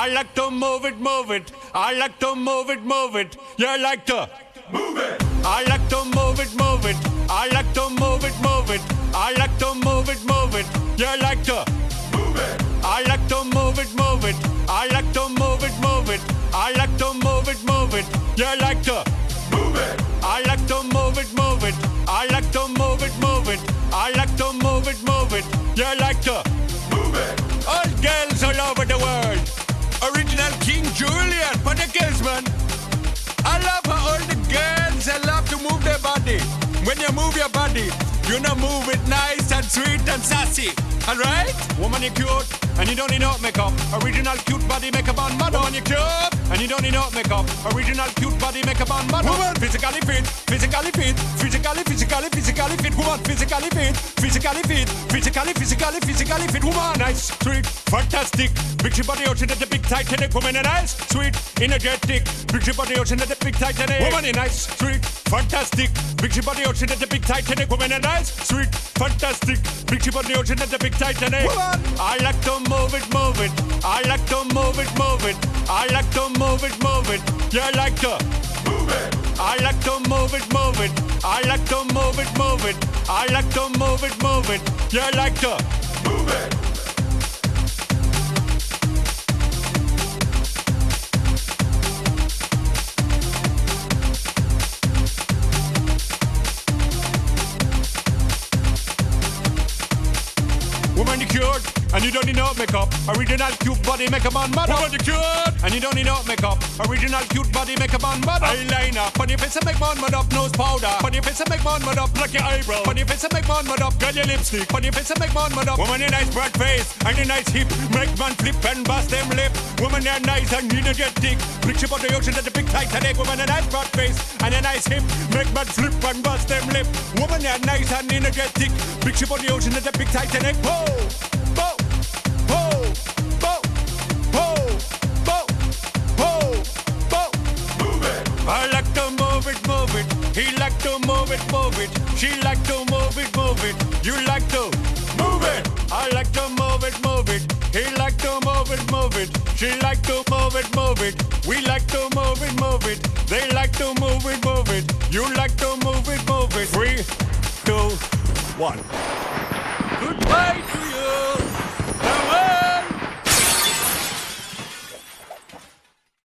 I like to move it, move it. I like to move it, move it. You like to move it. I like to move it, move it. I like to move it, move it. I like to move it, move it. You like to move it. I like to move it, move it. I like to move it, move it. I like to move it, move it. You like to move it. I like to move it, move it. I like to move it, move it. I like to move it, move it. You like to move it. All girls all over the world. Original King Julian for the girls, man. I love how all the girls they love to move their body. When you move your body, you know move it nice and sweet and sassy. Alright? Woman, you cute and you don't need no makeup. Original cute body makeup on model. Woman, you cute and you don't need no makeup. Original cute body makeup on model. Woman, physically fit, physically fit, physically fit. Woman, physically fit, physically fit, physically fit. Woman, nice, sweet, fantastic. Big ship body ocean at the big Titanic. Woman, nice, sweet, energetic. Big ship body ocean at the big Titanic. Woman, nice, sweet, fantastic. Big ship body ocean at the big Titanic. Woman, nice, sweet, fantastic. Big ship body ocean at the big Titanic. Woman, I like to move it, move it. I like to move it, move it. I like to move it, move it. You like to move it. I like to move it, move it. I like to move it, move it. I like to move it, move it. You like to move it. Woman, you cute, and you don't need no makeup. Original cute body makeup on model. Woman, you cute, and you don't need no makeup. Original cute body makeup on model. Eyeliner, on your face and make man mud up. Nose powder, on your face and make man mud up. Pluck your eyebrow, on your face and make man mud up. Girl, your lipstick, on your face and make man mud up. Woman, your nice broad face and your nice hip, make man flip and bust them lip. Woman, you're nice and energetic. Big ship on the ocean at the big Titanic. Woman, your nice broad face and your nice hip, make man flip and bust them lip. Woman, you're nice and energetic. Big ship on the ocean at the big Titanic. Whoa. I like to move it, move it. He like to move it, move it. She like to move it, move it. You like to move it. I like to move it, move it. He like to move it, move it. She like to move it, move it. We like to move it, move it. They like to move it, move it. You like to move it, move it. 3, 2, 1. Goodbye to you.